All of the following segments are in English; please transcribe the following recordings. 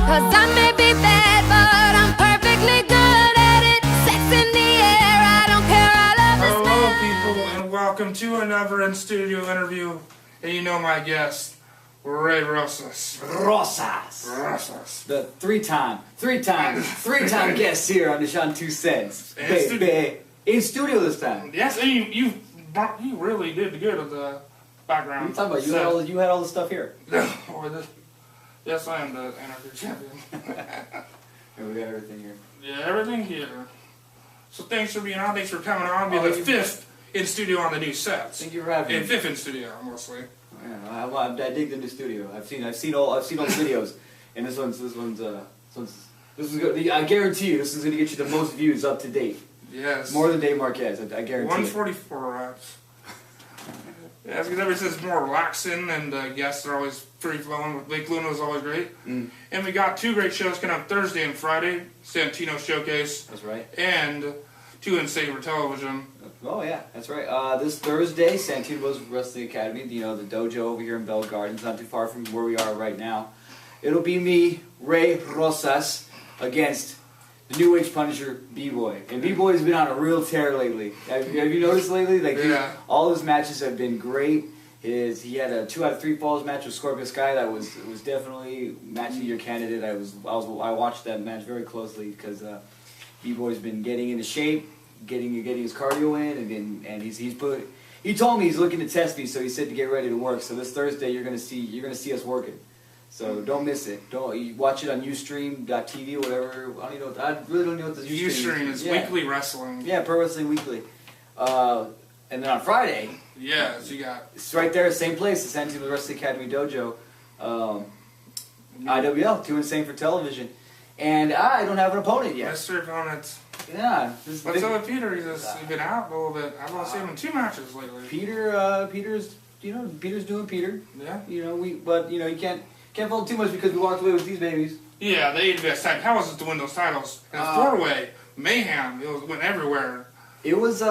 'Cause I may be bad, but I'm perfectly good at it. Sex in the air, I don't care, I love this Hello, man. people, and welcome to another in-studio interview. And you know my guest, Ray Rosas. Rosas. Rosas. The three-time guest here on Dashawns2cents. Baby. In studio this time. Yes, and you really did good with the background. What are you talking about? You had all the stuff here. Yes, I am the anarchy champion. Yeah, we got everything here. Yeah, everything here. So thanks for being on. Thanks for coming on. Be the fifth in studio on the new sets. Thank you for having me. And fifth in studio, mostly. Yeah, I dig the new studio. I've seen all the videos, and this one's good. I guarantee you, this is gonna get you the most views up to date. Yes. More than Dave Marquez, I guarantee. 144 reps. Yeah, because ever since it's more relaxing and the guests are always free flowing. Lake Luna is always great. And we got two great shows coming up Thursday and Friday. Santino Showcase. That's right. And two in Saber Television. Oh yeah, that's right. This Thursday, Santino's Wrestling Academy, the dojo over here in Bell Gardens, not too far from where we are right now. It'll be me, Ray Rosas, against the New Age Punisher, B-Boy. And B-Boy has been on a real tear lately. Have you noticed lately? Like, yeah. All his matches have been great. He had a 2 out of 3 falls match with Scorpio Sky that was definitely match of your candidate. I watched that match very closely because B-Boy's been getting into shape, getting his cardio in, and he told me he's looking to test me, so he said to get ready to work. So this Thursday you're gonna see us working. So don't miss it. You watch it on Ustream.tv or whatever. I really don't know what the Ustream is. Weekly wrestling. Yeah, Pro Wrestling Weekly. And then on Friday, yeah, so you got it's right there, same place, the San Diego Wrestling Academy Dojo. IWL, 2 Insane for Television. And I don't have an opponent yet. mystery opponents. Yeah. What's up with Peter? He's been out a little bit. I've only seen him in 2 matches lately. Peter's doing Peter. Yeah. But you can't fault too much because we walked away with these babies. Yeah, the AWS tag. How was it to win those titles? And 4-way mayhem. It went everywhere. It was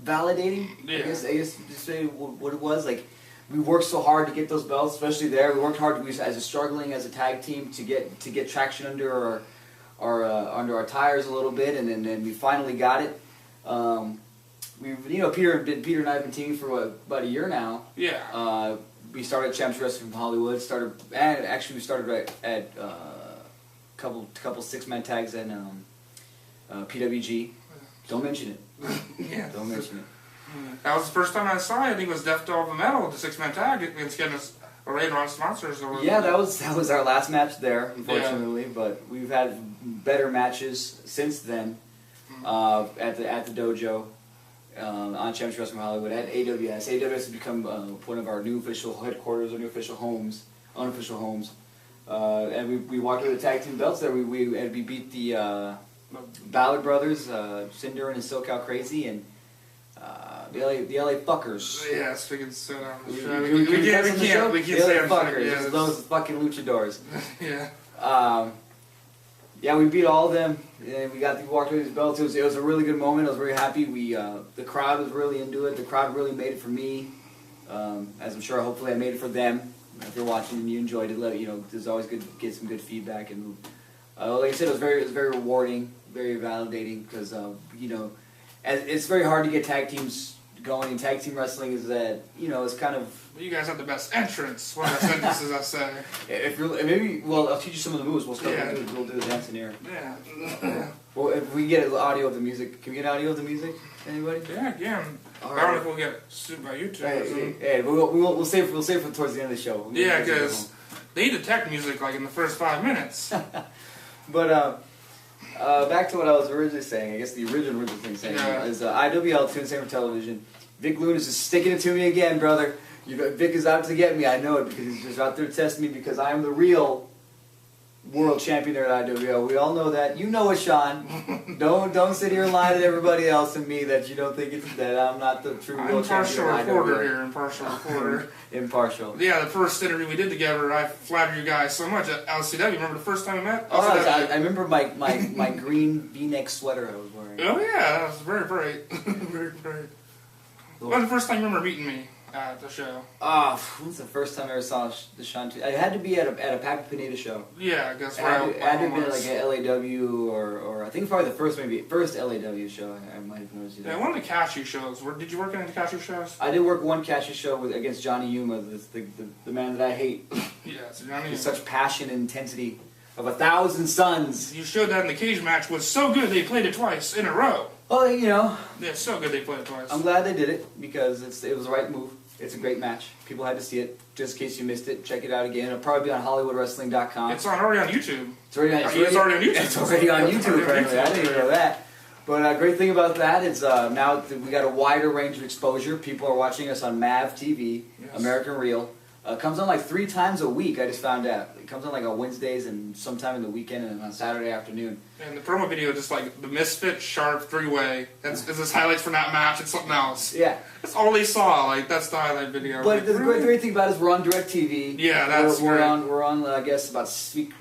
validating. Yeah. I guess to say what it was. Like, we worked so hard to get those belts, especially there. We worked hard struggling as a tag team to get traction under our tires a little bit, and then we finally got it. Peter and I have been teaming for about a year now. Yeah. We started Champs Wrestling from Hollywood. We started right at a couple 6-man tags and PWG. Don't mention it. Yeah. Don't mention it. That was the first time I saw it. I think it was Death to All the Metal with the 6-man tag against getting us a raid on sponsors. Yeah, that was our last match there, unfortunately. Yeah. But we've had better matches since then at the dojo. On Champs Wrestling Hollywood at AWS. AWS has become one of our new official headquarters, our new official homes, unofficial homes. And we walked with the tag team belts there. We beat the Ballard Brothers, Cinder and SoCal Crazy, and the LA Fuckers. Yes, we can sit on the show. We can't say fuckers. Yeah, those fucking luchadors. Yeah. Yeah, we beat all of them, and we walked away with these belts. It was a really good moment. I was very happy. The crowd was really into it. The crowd really made it for me, as I'm sure hopefully I made it for them. If you're watching and you enjoyed it, there's always good to get some good feedback. And like I said, it was very rewarding, very validating because it's very hard to get tag teams going. And tag team wrestling is that it's kind of. You guys have the best entrance. One of the sentences I say. If you're I'll teach you some of the moves. We'll do the dance in here. Yeah. Well, if we can get audio of the music, can we get audio of the music? Anybody? Yeah, again. All I don't right. know if we'll get sued by YouTube. Hey, we'll save for towards the end of the show. Yeah, because they detect music like in the first 5 minutes. But back to what I was originally saying. I guess the original thing saying is IWL 2 Insane for Television. Vic Lunas is sticking it to me again, brother. Vic is out to get me. I know it because he's just out there testing me because I am the real world champion there at IWL. We all know that. You know it, Sean. Don't sit here and lie to everybody else and me that you don't think that I'm not the true world champion. Impartial reporter. Impartial. Yeah, the first interview we did together, I flattered you guys so much at LCW. Remember the first time we met? I remember my green V-neck sweater I was wearing. Oh yeah, that was very bright. Very bright. When was the first time you remember meeting me? at the show? When's the first time I ever saw Dashawns2? I had to be at a Pappy Pineda show. Yeah, I guess. I had to be like an LAW or I think probably the first LAW show. I might have noticed you there. Yeah, one of the cashew shows. Did you work in the cashew shows? I did work one cashew show against Johnny Yuma, the man that I hate. Yeah, it's Johnny. With such passion and intensity of 1,000 suns. You showed that in the cage match was so good they played it twice in a row. Well, you know. Yeah, so good they played it twice. I'm glad they did it because it was the right move. It's a great match. People had to see it. Just in case you missed it, check it out again. It'll probably be on HollywoodWrestling.com. It's already on YouTube. It's already on YouTube. It's already on YouTube, apparently. I didn't even know that. But great thing about that is now we got a wider range of exposure. People are watching us on MAV TV, yes. American Real. Comes on like 3 times a week, I just found out. It comes on like on Wednesdays and sometime in the weekend and on Saturday afternoon. And the promo video, just like the Misfit Sharp 3-way, it's just highlights from that match and something else. Yeah. That's all they saw, like that's the highlight video. But the great thing about it is we're on DirecTV. Yeah, that's we're on I guess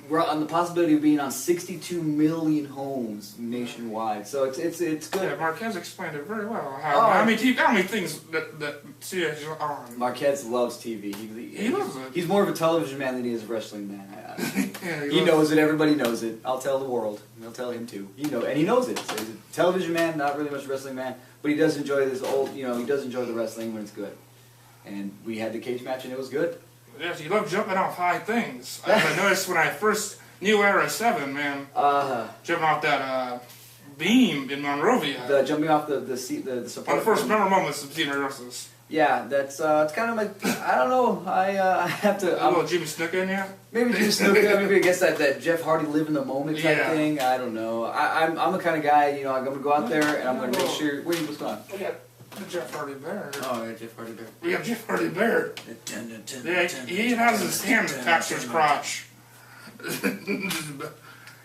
we're on the possibility of being on 62 million homes nationwide. So it's good. Yeah, Marquez explained it very well. How many things that series are on. Marquez loves TV. He loves it. He's more of a television man than he is a wrestling man. Yeah, he knows it. Everybody knows it. I'll tell the world. I'll tell him too. And he knows it. So he's a television man, not really much a wrestling man, but he does enjoy this he does enjoy the wrestling when it's good. And we had the cage match and it was good. Yes, he loved jumping off high things. I noticed when I first knew Era 7, man, jumping off that beam in Monrovia. Jumping off the seat, the support. One of the first memorable moments of seeing Rosas. Yeah, that's it's kind of like I don't know. I have to. A little Jimmy Snuka in you? Maybe Jimmy Snuka. Maybe I guess that Jeff Hardy live in the moment type thing. I don't know. I'm the kind of guy. I'm gonna go out there and I'm gonna make sure. What's going on? We got the Jeff Hardy Bear. Oh, yeah, Jeff Hardy Bear. We got Jeff Hardy Bear. Yeah, he has his hand attached to his crotch.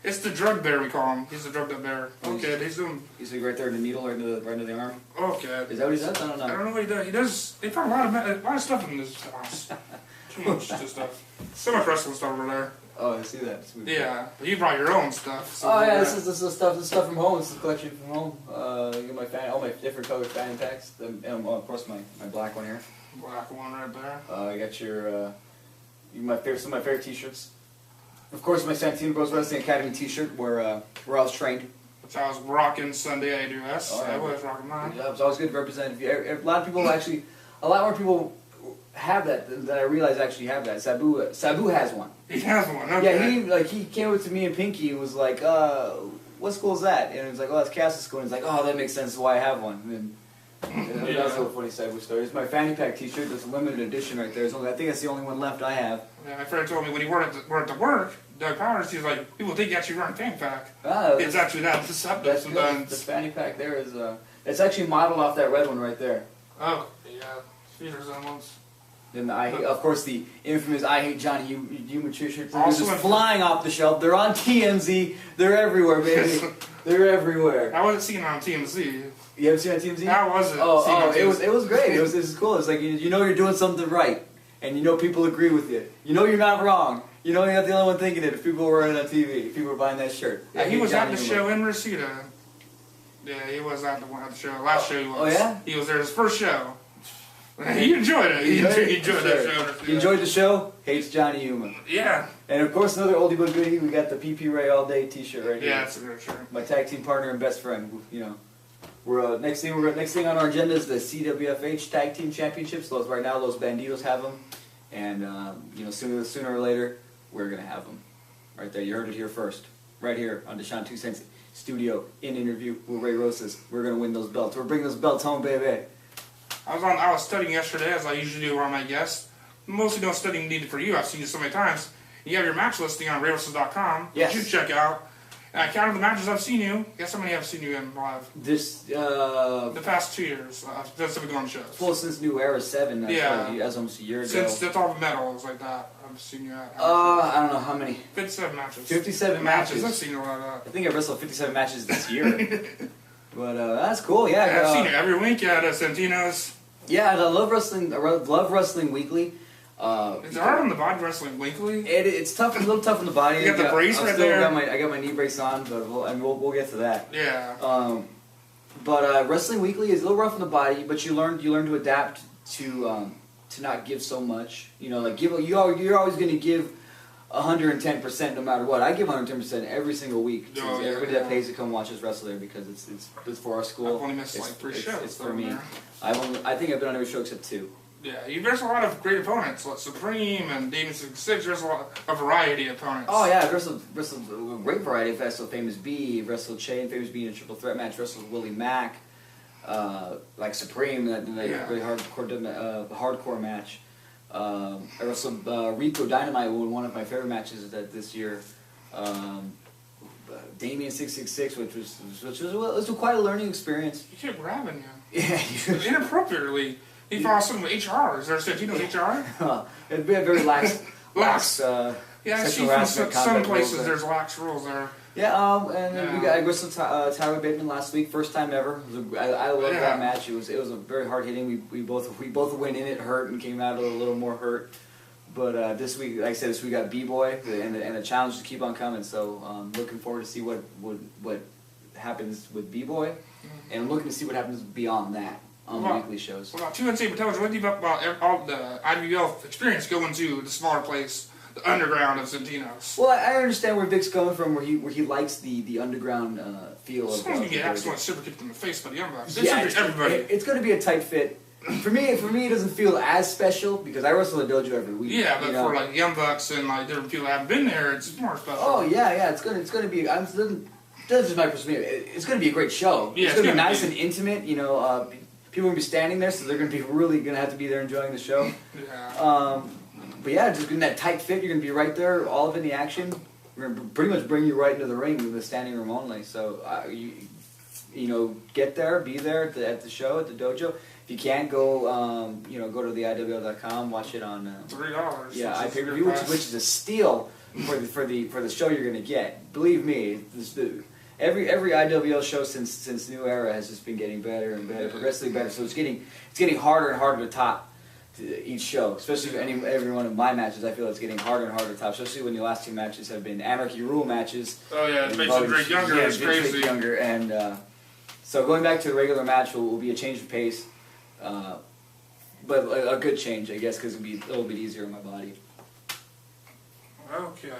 It's the drug bear, we call him. He's the drugged up bear. Okay, he's doing. He's like right there in the needle, right into the arm. Okay. Is that what he does? I don't know. I don't know what he does. He does. They put a lot of stuff in this house. Too much stuff. So much wrestling stuff over there. Oh, I see that. Sweet. Yeah, but you brought your own stuff. So this is stuff. This stuff from home. This is a collection from home. You got all my different colored fan packs. And of course my black one here. Black one right there. I got some of my favorite T-shirts. Of course, my Santino Bros Wrestling Academy T-shirt, where I was trained. Which I was rocking Sunday at AWS. Oh, yeah. I was rocking mine. Yeah, it's always good to represent. A lot of people actually, a lot more people have that than I realize actually have that. Sabu has one. He has one. Okay. Yeah, he came up to me and Pinky and was like, "What school is that?" And he was like, "Oh, that's Catholic school." And he's like, "Oh, that makes sense. Why I have one." And that's a funny Sabu story. It's my fanny pack T-shirt. That's a limited edition right there. I think that's the only one left I have. Yeah, my friend told me when he worked at work, Doug Powers, he's like, people think you actually run fanny pack. It's actually that deceptive that's sometimes. Good. The fanny pack there is it's actually modeled off that red one right there. Oh, yeah, feet resemblance. Then of course, the infamous "I Hate Johnny Yuma" T-shirts. They're just flying off the shelf. They're on TMZ. They're everywhere, baby. They're everywhere. I wasn't seeing it on TMZ. You haven't seen it on TMZ? How was it? It was great. It was cool. It's like you know you're doing something right, and you know people agree with you. You know you're not wrong. You know you're not the only one thinking it. If people were on TV, if people were buying that shirt. Yeah, he was at the show in Reseda. Yeah, he was at the show. Last show he was. Oh yeah? He was there his first show. He enjoyed it. He enjoyed that show. He enjoyed the show. Hates Johnny Yuma. Yeah. And of course, another oldie but goodie. We got the PP Ray All Day T-shirt right here. Yeah, it's a great shirt. My tag team partner and best friend. We're next thing on our agenda is the CWFH Tag Team Championships. Right now, Los Banditos have them, and sooner or later we're gonna have them. Right there, you heard it here first. Right here on Dashawns2cents Studio in interview with Ray Rosas. We're gonna win those belts. We're bringing those belts home, baby. I was studying yesterday, as I usually do around my guests. Mostly no studying needed for you. I've seen you so many times. You have your match listing on rosas.com. Yes. You check out. And I counted the matches I've seen you. Guess how many I've seen you in live? The past 2 years. Since I've been going to shows. Well, since New Era 7. That's almost a year ago. Since that's all the medals like that. I've seen you at. I don't know how many. 57 matches. 57 matches. I've seen you a lot of that. I think I wrestled 57 matches this year. But that's cool. Yeah. I've seen you every week at Santino's. Yeah, I love wrestling. I love wrestling weekly. It's hard on the body wrestling weekly. It's tough, a little tough on the body. You got the brace right there. I got my knee brace on, but we'll get to that. Yeah. But wrestling weekly is a little rough on the body, but you learn to adapt to to not give so much. You know, like you're always going to give 110% no matter what. I give 110% every single week to everybody that pays to come watch us wrestle there because it's for our school. I've only missed like 3 shows. It's for me. I think I've been on every show except 2. Yeah, you wrestle a lot of great opponents, like Supreme and Demon 66. Wrestle a variety of opponents. Oh yeah, I've wrestled a great variety. I've wrestled Famous B, wrestled Chain, Famous B in a triple threat match, wrestled Willie Mack, like Supreme, that really hardcore match. I wrestled Rico Dynamite, one of my favorite matches this year. Damien 666, which was quite a learning experience. He kept grabbing you. Yeah, inappropriately. He followed some HR. Is there such HR? It'd be a very lax. Yeah, I see from some places there's lax rules there. Yeah, I wrestled Tyler Bateman last week, first time ever. I loved that match. It was a very hard hitting. We both went in it hurt and came out a little more hurt. But this week, like I said, we got B-Boy and the challenges keep on coming. So looking forward to see what happens with B-Boy, and I'm looking to see what happens beyond that on the weekly shows. Well, about 2 Insane Potatoes, what do you think about all the IWL experience going to the smaller place? The underground of Centino's. Well, I understand where Vic's coming from, where he likes the underground feel of. It's going to get absolutely super kicked in the face by the Young Bucks. Everybody. It's going to be a tight fit. For me, it doesn't feel as special because I wrestle a dojo every week. Yeah, but for like Young Bucks and like different people that haven't been there, it's more special. Oh yeah, it's gonna be. That's just my perspective. It's gonna be a great show. Yeah, it's gonna be nice and intimate. You know, people are gonna be standing there, so they're gonna be really gonna have to be there enjoying the show. Yeah. But yeah, just in that tight fit, you're going to be right there, all of in the action. We're going to pretty much bring you right into the ring with the standing room only. So, you know, get there, be there at the show, at the dojo. If you can't go, go to the iwl.com, watch it on $3. Yeah, iPay-per-view, which is a steal for the show you're going to get. Believe me, every IWL show since New Era has just been getting better and better, progressively better. So it's getting harder and harder to top. Each show, especially every one of my matches, I feel it's getting harder and harder to top. Especially when your last 2 matches have been Anarchy Rule matches. Oh yeah, it makes it Drake younger. It's crazy. Younger, and so going back to the regular match will be a change of pace, but a good change, I guess, because it'll be a little bit easier on my body. Okay.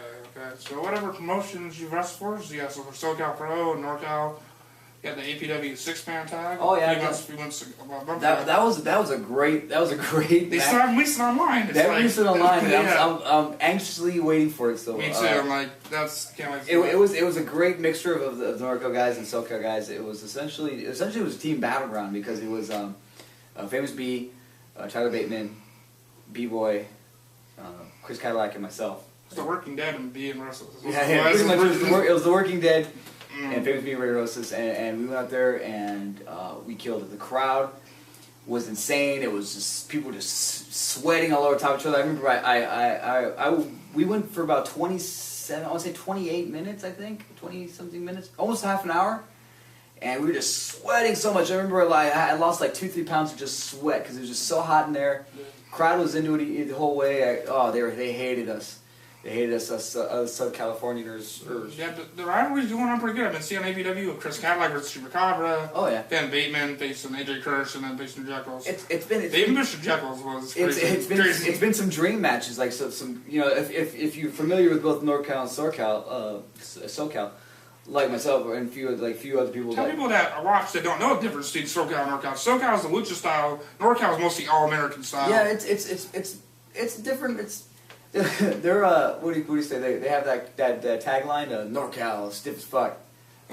So whatever promotions you've wrestled for, so for SoCal Pro, NorCal. You got the APW 6-man tag. Oh yeah, that was a great. They still released it online. They released it online. I'm anxiously waiting for it. So me too. I'm like, can't wait. It was a great mixture of the NorCal guys and SoCal guys. It was essentially it was a team battleground because it was Famous B, Tyler Bateman, B-Boy, Chris Cadillac, and myself. It's the Working Dead and B and Russell. Yeah, pretty much it was the Working Dead. And Famous B and Rosas, and we went out there and we killed it. The crowd was insane. It was just people just sweating all over top of each other. I remember we went for about 27, I want to say 28 minutes, I think, 20 something minutes, almost half an hour, and we were just sweating so much. I remember I lost like 2-3 pounds of just sweat because it was just so hot in there. Crowd was into it the whole way. They hated us. They hated us Southern Californians. Yeah, the rivalry's going on pretty good. I've been seeing APW with Chris Cadillac versus Chupacabra. Oh yeah. Then Bateman facing AJ Kirsch and then facing Jekyll's. Even Mr. Jekyll's was crazy. It's been some dream matches, like some if you're familiar with both NorCal and SoCal, like myself and few other people. Tell people that watch that don't know the difference between SoCal and NorCal. SoCal is the lucha style. NorCal is mostly all American style. Yeah, it's different. They're what do you say? They have that tagline, NorCal stiff as fuck.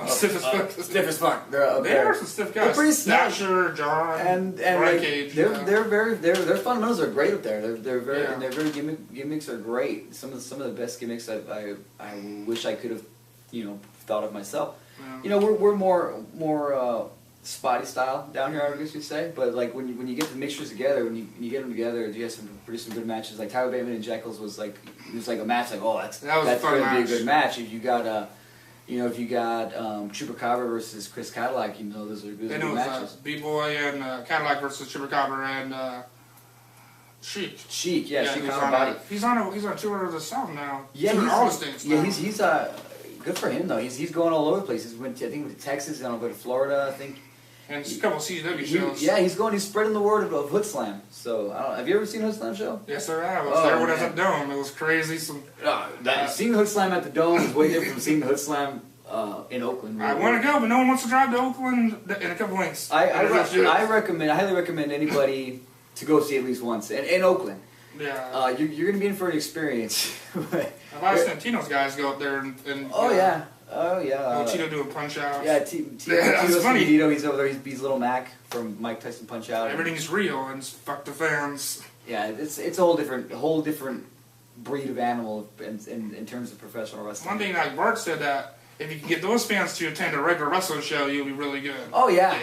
Stiff as fuck. Stiff as fuck. They are some stiff guys. They're pretty snap. Dasher, John, and Cage. Their fundamentals are great up there. They're very gimmicks are great. Some of the best gimmicks I wish I could have thought of myself. Yeah. We're more spotty style down here, I guess you'd say. But like when you get the mixtures together, when you get them together, you have some good matches. Like Tyler Bateman and Jekyll's was like a match. Like that's going to be a good match. If you got Chupacabra versus Chris Cadillac, those are good matches. B-Boy and Cadillac versus Chupacabra and Sheik. Sheik, yeah, Sheik on body. He's on tour of the South now. Yeah, all the states now. Yeah, he's good for him though. He's going all over the place. He went to Texas and I'll go to Florida, I think. And a couple CW shows. He's spreading the word of Hood Slam. So, have you ever seen Hood Slam show? Yes, sir, I was there when I was at Dome. It was crazy. Seeing Hood Slam at the Dome is way different from seeing the Hood Slam in Oakland. Really. I want to go, but no one wants to drive to Oakland in a couple weeks. I highly recommend anybody to go see at least once in Oakland. Yeah. You're going to be in for an experience. A lot of Santino's guys go up there and Tito doing Punch Out. Yeah, Tito's funny. Tito, he's over there. He's Little Mac from Mike Tyson Punch Out. Everything's real and fuck the fans. Yeah, it's a whole different breed of animal in terms of professional wrestling. One thing like Bart said that if you can get those fans to attend a regular wrestling show, you'll be really good. Oh yeah.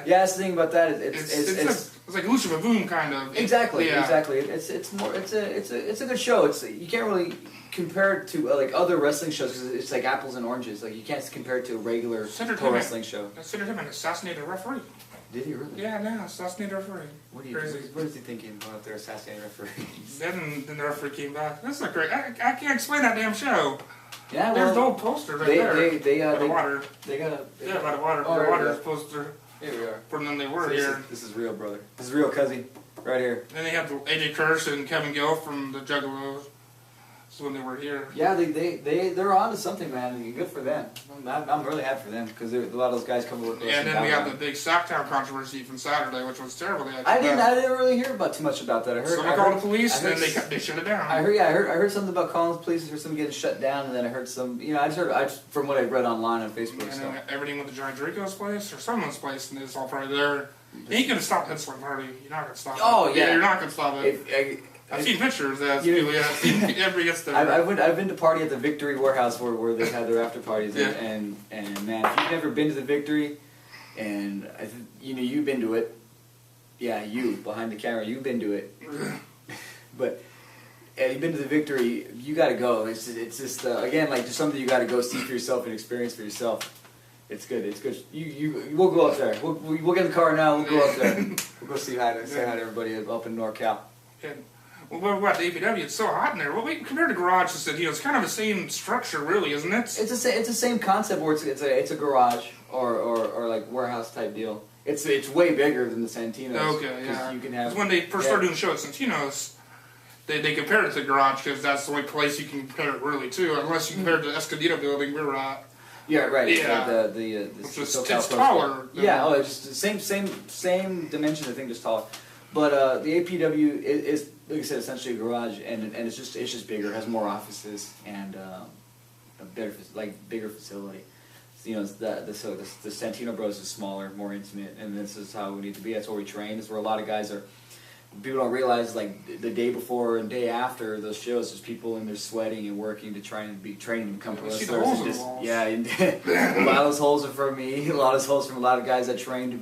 That's the thing about that. It's like Lucha Vavoom kind of. Exactly. It's a good show. You can't really compare it to like other wrestling shows because it's like apples and oranges. Like you can't compare it to a regular pro wrestling show. Considered him an assassinated referee. Did he really? Yeah, no, assassinated referee. What is he thinking about their assassinated referees? Then the referee came back. That's not great. I can't explain that damn show. Yeah, there's the old poster right there. By the water. By the water. The water's poster. Here we are. From when they were here. This is real, brother. This is real, cousin. Right here. Then they have AJ Kursh and Kevin Gill from the Juggalos. That's when they were here. Yeah, they're on to something, man. Good for them. I'm really happy for them because a lot of those guys come to work with us. And then we got the big Sacktown controversy from Saturday, which was terrible. I didn't really hear about too much about that. I heard someone called the police and then they shut it down. I heard something about calling the police. I heard something getting shut down, and then I heard some. I just from what I read online on Facebook. And then everything with the Giant Draco's place or someone's place, and it's all probably there. You ain't gonna stop Headslip Party. You're not gonna stop it. Oh yeah, you're not gonna stop it. I've seen pictures. Everybody gets there. I've been to party at the Victory Warehouse where they had their after parties, and man, if you've never been to the Victory, and you've been to it, yeah, you behind the camera, you've been to it, but you've been to the Victory, you got to go. It's just again like just something you got to go see for yourself and experience for yourself. It's good. It's good. We'll go up there. We'll get in the car now. We'll go up there. We'll go say hi to everybody up in NorCal. Well, what the APW? It's so hot in there. Well, compared to Garage, it's kind of the same structure, really, isn't it? It's the same concept where it's a garage or like warehouse type deal. It's way bigger than the Santino's. Okay, yeah. You can have. Because when they first started doing the show at Santino's, they compared it to Garage because that's the only place you can compare it really to, unless you compare it to the Escondido building we were at. Yeah, right. Yeah. It's taller. Yeah. Oh, it's just the same dimension. I think, just taller. But the APW is, like I said, essentially a garage, and it's just bigger. It has more offices and a bigger facility. So, the Santino Bros is smaller, more intimate, and this is how we need to be. That's where we train. It's where a lot of guys are. People don't realize like the day before and day after those shows, there's people in there sweating and working to try and be trained and become pro wrestlers. Yeah, a lot of those holes are from me. A lot of those holes from a lot of guys that train to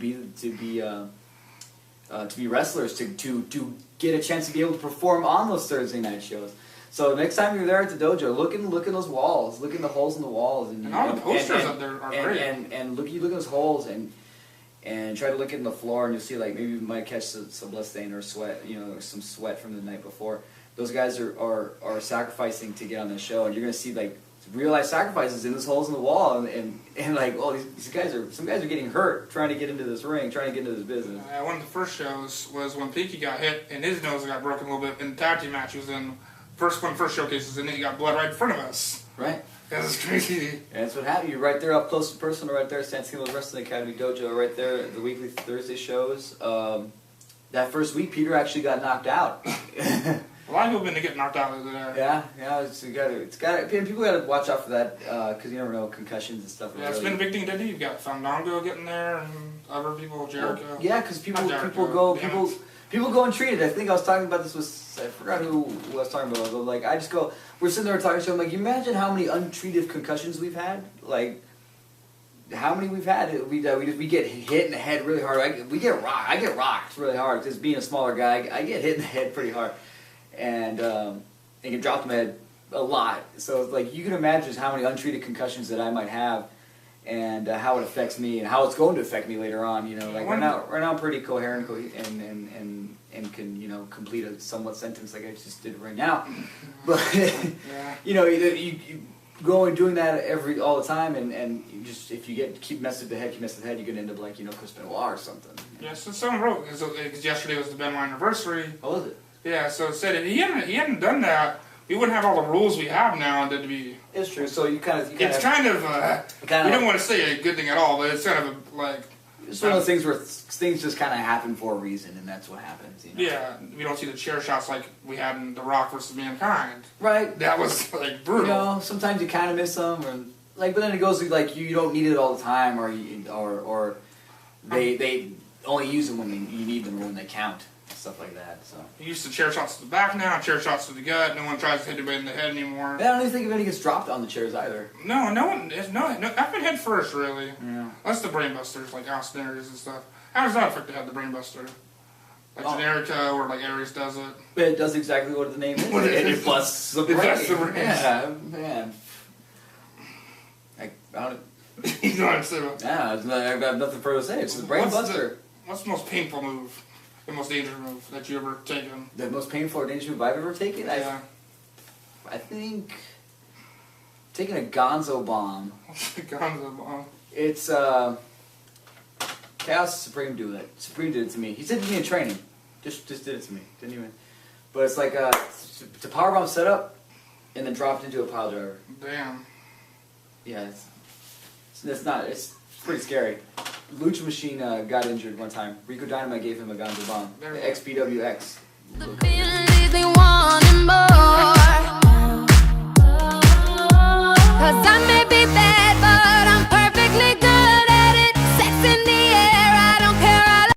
be wrestlers to get a chance to be able to perform on those Thursday night shows. So next time you're there at the dojo, look in those walls, look in the holes in the walls, and all the posters up there are great. And look at those holes and try to look in the floor, and you'll see like maybe you might catch some blood stain or sweat, or some sweat from the night before. Those guys are sacrificing to get on the show, and you're gonna see like real life sacrifices in those holes in the wall, and like, oh, some guys are getting hurt trying to get into this ring, trying to get into this business. One of the first shows was when Pinky got hit and his nose got broken a little bit in the tag team match. He was in first showcases, and then he got blood right in front of us. Right. That was crazy. And that's what happened. You're right there up close and personal, right there, Santino's Wrestling Academy Dojo, right there, the weekly Thursday shows. That first week, Peter actually got knocked out. A lot of people have been getting knocked out over there. Yeah. People got to watch out for that because you never know concussions and stuff. Yeah, it's been a big thing to do. You've got Fandango getting there and other people, Jericho. Well, yeah, because people go untreated. I think I was talking about this with, I forgot who I was talking about. But like, we're sitting there talking to him. Like, you imagine how many untreated concussions we've had. Like, how many we've had? We get hit in the head really hard. I get rocked really hard because being a smaller guy, I get hit in the head pretty hard. And get dropped in my head a lot. So like you can imagine just how many untreated concussions that I might have, and how it affects me, and how it's going to affect me later on. Like right now I'm pretty coherent and can complete a somewhat sentence like I just did right now. But you going doing that all the time, and you just if you keep messing with the head, you're gonna end up like Chris Benoit or something. Yeah, so someone wrote because yesterday was the Benoit anniversary. What was it? Yeah, so it said if he hadn't done that, we wouldn't have all the rules we have now. And that'd be. It's true. So you kind of. It's kind of. We don't want to say a good thing at all, but it's kind of like. It's one of those things where things just kind of happen for a reason, and that's what happens. Yeah, we don't see the chair shots like we had in The Rock versus Mankind. Right. That was like brutal. Sometimes you kind of miss them, or but then it goes like you don't need it all the time, or they only use them when you need them or when they count, stuff like that. So He used to chair shots to the back now, chair shots to the gut. No one tries to hit anybody in the head anymore. I don't even think of any gets dropped on the chairs either. No one. No. I've been head first, really. Yeah. That's the brainbusters, like Austin Aries and stuff. How does that affect to have the brainbuster? Like Generica or like Aries does it. It does exactly what the name is. It busts the brain. It busts the brain. Yeah, man. I don't. You know what I'm saying? Yeah, I've got nothing further to say. It's the brain buster. What's the most painful move? The most dangerous move that you ever taken? The most painful or dangerous move I've ever taken? Yeah. I think taking a Gonzo bomb. Gonzo bomb. It's Chaos Supreme do it. Supreme did it to me. He did it to me in training. Just did it to me. Didn't even. But it's like it's a power bomb setup, and then dropped into a pile driver. Damn. Yeah, it's pretty scary. Lucha Machine got injured one time. Rico Dynamite gave him a Gonzo bomb. The XPWX. The feeling leaves me wanting more.